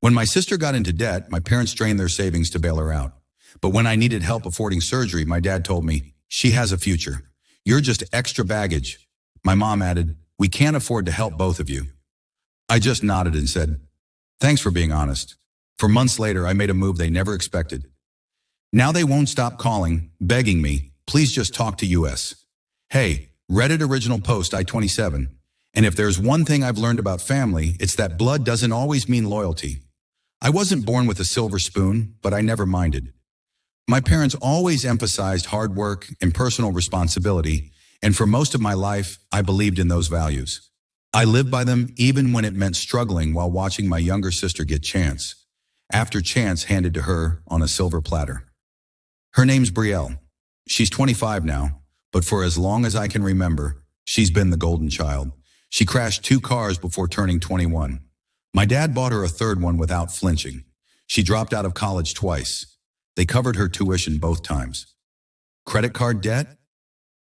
When my sister got into debt, my parents drained their savings to bail her out. But when I needed help affording surgery, my dad told me, "She has a future. You're just extra baggage." My mom added, "We can't afford to help both of you." I just nodded and said, "Thanks for being honest." For months later, I made a move they never expected. Now they won't stop calling, begging me, "Please just talk to US." Hey, Reddit original post I-27. And if there's one thing I've learned about family, it's that blood doesn't always mean loyalty. I wasn't born with a silver spoon, but I never minded. My parents always emphasized hard work and personal responsibility, and for most of my life, I believed in those values. I lived by them even when it meant struggling while watching my younger sister get chance after chance handed to her on a silver platter. Her name's Brielle. She's 25 now, but for as long as I can remember, she's been the golden child. She crashed 2 cars before turning 21. My dad bought her a third one without flinching. She dropped out of college twice. They covered her tuition both times. Credit card debt?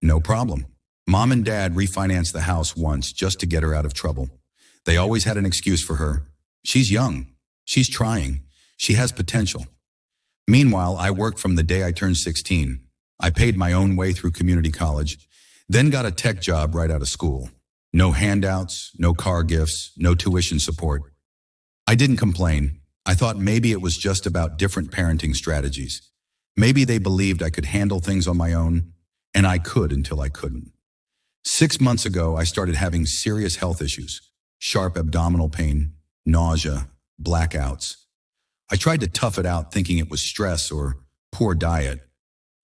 No problem. Mom and Dad refinanced the house once just to get her out of trouble. They always had an excuse for her. She's young. She's trying. She has potential. Meanwhile, I worked from the day I turned 16. I paid my own way through community college, then got a tech job right out of school. No handouts, no car gifts, no tuition support. I didn't complain. I thought maybe it was just about different parenting strategies. Maybe they believed I could handle things on my own, and I could until I couldn't. 6 months ago, I started having serious health issues, sharp abdominal pain, nausea, blackouts. I tried to tough it out thinking it was stress or poor diet,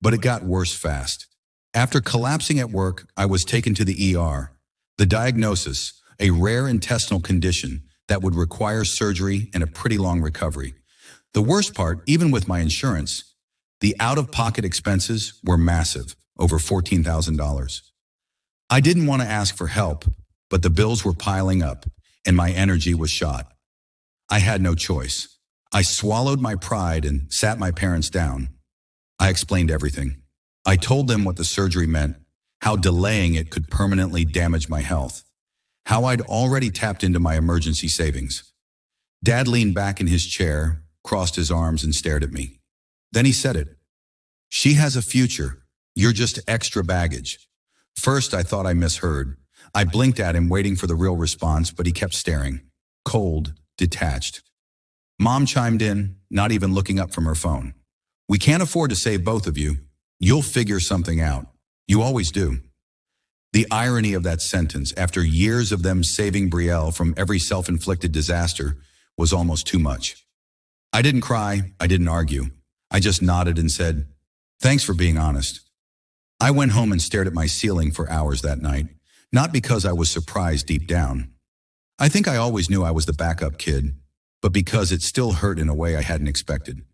but it got worse fast. After collapsing at work, I was taken to the ER. The diagnosis, a rare intestinal condition that would require surgery and a pretty long recovery. The worst part, even with my insurance, the out-of-pocket expenses were massive, over $14,000. I didn't want to ask for help, but the bills were piling up, and my energy was shot. I had no choice. I swallowed my pride and sat my parents down. I explained everything. I told them what the surgery meant, how delaying it could permanently damage my health, how I'd already tapped into my emergency savings. Dad leaned back in his chair, crossed his arms, and stared at me. Then he said it. "She has a future. You're just extra baggage." First, I thought I misheard. I blinked at him, waiting for the real response, but he kept staring, cold, detached. Mom chimed in, not even looking up from her phone. "We can't afford to save both of you. You'll figure something out. You always do." The irony of that sentence, after years of them saving Brielle from every self-inflicted disaster, was almost too much. I didn't cry, I didn't argue. I just nodded and said, "Thanks for being honest." I went home and stared at my ceiling for hours that night, not because I was surprised deep down. I think I always knew I was the backup kid, but because it still hurt in a way I hadn't expected.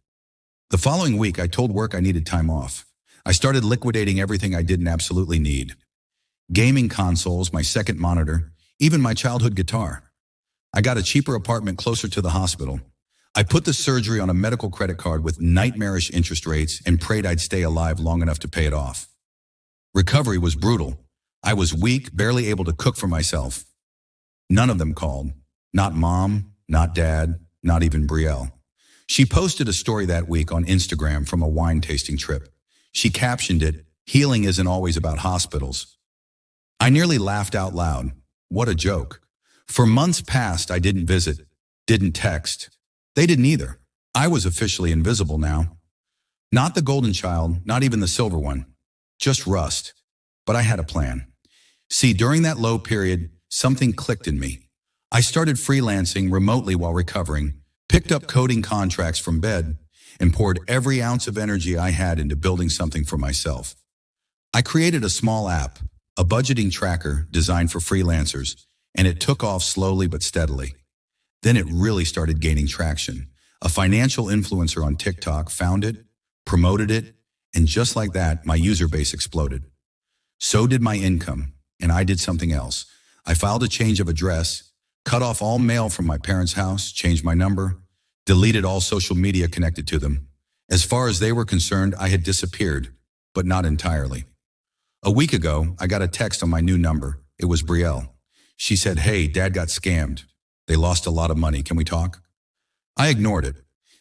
The following week, I told work I needed time off. I started liquidating everything I didn't absolutely need. Gaming consoles, my second monitor, even my childhood guitar. I got a cheaper apartment closer to the hospital. I put the surgery on a medical credit card with nightmarish interest rates and prayed I'd stay alive long enough to pay it off. Recovery was brutal. I was weak, barely able to cook for myself. None of them called. Not Mom, not Dad, not even Brielle. She posted a story that week on Instagram from a wine tasting trip. She captioned it, "Healing isn't always about hospitals." I nearly laughed out loud. What a joke. For months past, I didn't visit, didn't text. They didn't either. I was officially invisible now. Not the golden child, not even the silver one. Just rust. But I had a plan. See, during that low period, something clicked in me. I started freelancing remotely while recovering, picked up coding contracts from bed, and poured every ounce of energy I had into building something for myself. I created a small app, a budgeting tracker designed for freelancers, and it took off slowly but steadily. Then it really started gaining traction. A financial influencer on TikTok found it, promoted it, and just like that, my user base exploded. So did my income, and I did something else. I filed a change of address, cut off all mail from my parents' house, changed my number, deleted all social media connected to them. As far as they were concerned, I had disappeared, but not entirely. A week ago, I got a text on my new number. It was Brielle. She said, "Hey, Dad got scammed. They lost a lot of money. Can we talk?" I ignored it.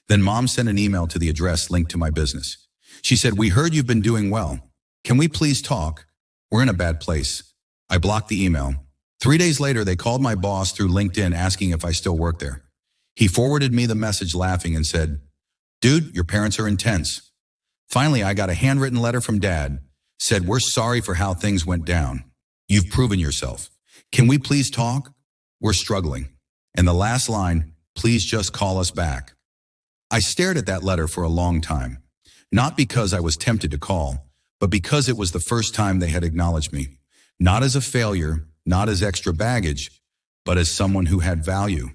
Then Mom sent an email to the address linked to my business. She said, "We heard you've been doing well. Can we please talk? We're in a bad place." I blocked the email. 3 days later, they called my boss through LinkedIn asking if I still work there. He forwarded me the message laughing and said, "Dude, your parents are intense." Finally, I got a handwritten letter from Dad. Said, "We're sorry for how things went down. You've proven yourself. Can we please talk? We're struggling." And the last line, "Please just call us back." I stared at that letter for a long time, not because I was tempted to call, but because it was the first time they had acknowledged me, not as a failure, not as extra baggage, but as someone who had value.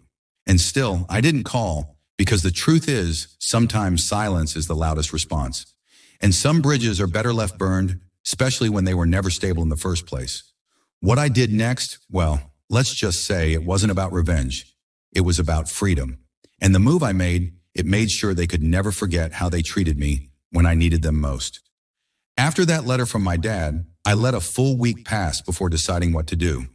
And still, I didn't call because the truth is, sometimes silence is the loudest response. And some bridges are better left burned, especially when they were never stable in the first place. What I did next, well, let's just say it wasn't about revenge. It was about freedom. And the move I made, it made sure they could never forget how they treated me when I needed them most. After that letter from my dad, I let a full week pass before deciding what to do.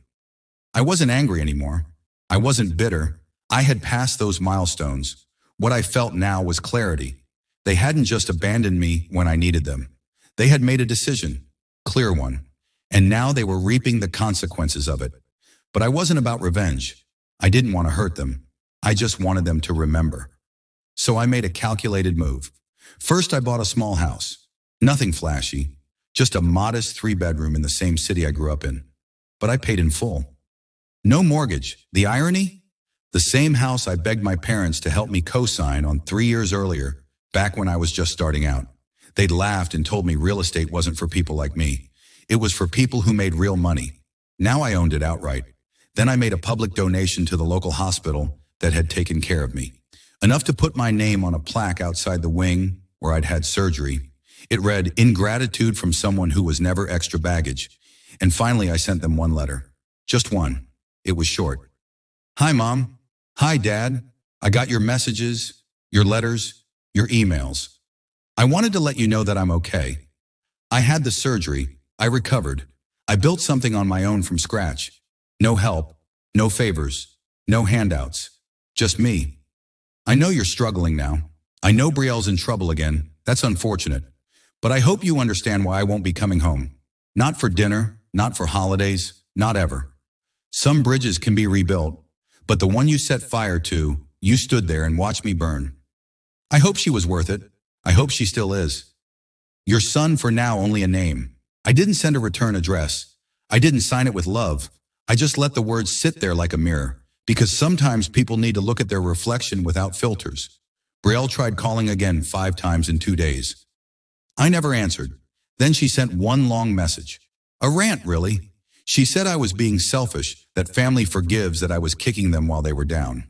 I wasn't angry anymore. I wasn't bitter. I had passed those milestones. What I felt now was clarity. They hadn't just abandoned me when I needed them. They had made a decision, clear one, and now they were reaping the consequences of it. But I wasn't about revenge. I didn't want to hurt them. I just wanted them to remember. So I made a calculated move. First, I bought a small house. Nothing flashy, just a modest 3-bedroom in the same city I grew up in. But I paid in full. No mortgage. The irony? The same house I begged my parents to help me co-sign on 3 years earlier, back when I was just starting out. They'd laughed and told me real estate wasn't for people like me. It was for people who made real money. Now I owned it outright. Then I made a public donation to the local hospital that had taken care of me. Enough to put my name on a plaque outside the wing where I'd had surgery. It read, "In gratitude from someone who was never extra baggage." And finally, I sent them one letter. Just one. It was short. "Hi, Mom. Hi, Dad. I got your messages, your letters, your emails. I wanted to let you know that I'm okay. I had the surgery. I recovered. I built something on my own from scratch. No help, no favors, no handouts. Just me. I know you're struggling now. I know Brielle's in trouble again. That's unfortunate. But I hope you understand why I won't be coming home. Not for dinner, not for holidays, not ever. Some bridges can be rebuilt, but the one you set fire to, you stood there and watched me burn. I hope she was worth it. I hope she still is. Your son for now only a name. I didn't send a return address. I didn't sign it with love. I just let the words sit there like a mirror, because sometimes people need to look at their reflection without filters. Brielle tried calling again 5 times in 2 days. I never answered. Then she sent one long message. A rant, really. She said I was being selfish, that family forgives that I was kicking them while they were down.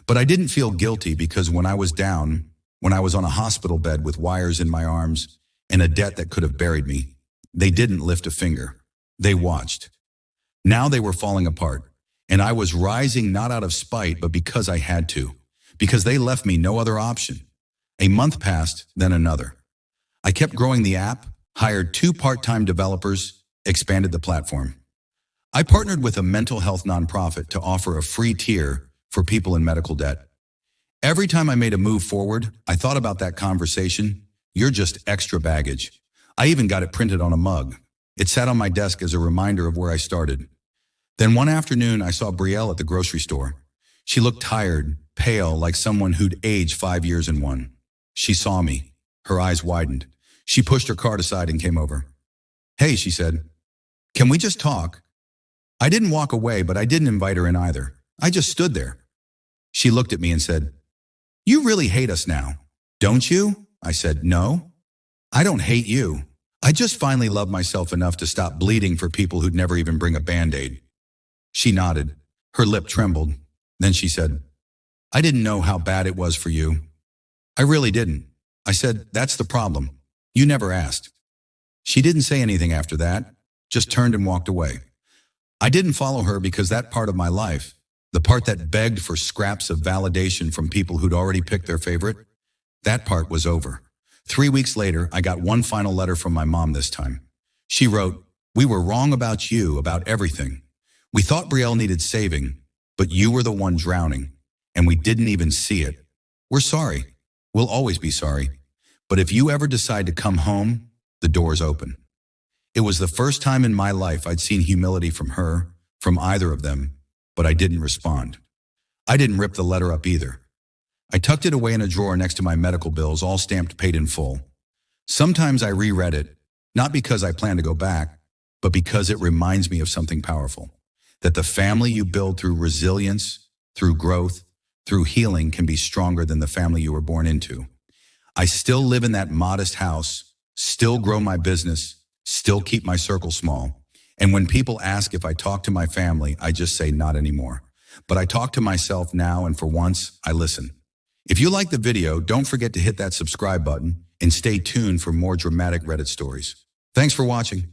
But I didn't feel guilty because when I was down, when I was on a hospital bed with wires in my arms and a debt that could have buried me, they didn't lift a finger. They watched. Now they were falling apart, and I was rising not out of spite, but because I had to, because they left me no other option. A month passed, then another. I kept growing the app, hired 2 part-time developers, expanded the platform. I partnered with a mental health nonprofit to offer a free tier for people in medical debt. Every time I made a move forward, I thought about that conversation. You're just extra baggage. I even got it printed on a mug. It sat on my desk as a reminder of where I started. Then one afternoon, I saw Brielle at the grocery store. She looked tired, pale, like someone who'd aged 5 years in one. She saw me. Her eyes widened. She pushed her cart aside and came over. "Hey," she said. "Can we just talk?" I didn't walk away, but I didn't invite her in either. I just stood there. She looked at me and said, "You really hate us now, don't you?" I said, "No, I don't hate you. I just finally love myself enough to stop bleeding for people who'd never even bring a Band-Aid." She nodded. Her lip trembled. Then she said, "I didn't know how bad it was for you. I really didn't." I said, "That's the problem. You never asked." She didn't say anything after that, just turned and walked away. I didn't follow her because that part of my life, the part that begged for scraps of validation from people who'd already picked their favorite, that part was over. 3 weeks later, I got one final letter from my mom this time. She wrote, "We were wrong about you, about everything. We thought Brielle needed saving, but you were the one drowning, and we didn't even see it. We're sorry. We'll always be sorry. But if you ever decide to come home, the door's open. It was the first time in my life I'd seen humility from her, from either of them, but I didn't respond. I didn't rip the letter up either. I tucked it away in a drawer next to my medical bills, all stamped paid in full. Sometimes I reread it, not because I plan to go back, but because it reminds me of something powerful. That the family you build through resilience, through growth, through healing can be stronger than the family you were born into. I still live in that modest house, still grow my business, still keep my circle small. And when people ask if I talk to my family, I just say not anymore. But I talk to myself now, and for once, I listen. If you like the video, don't forget to hit that subscribe button and stay tuned for more dramatic Reddit stories. Thanks for watching.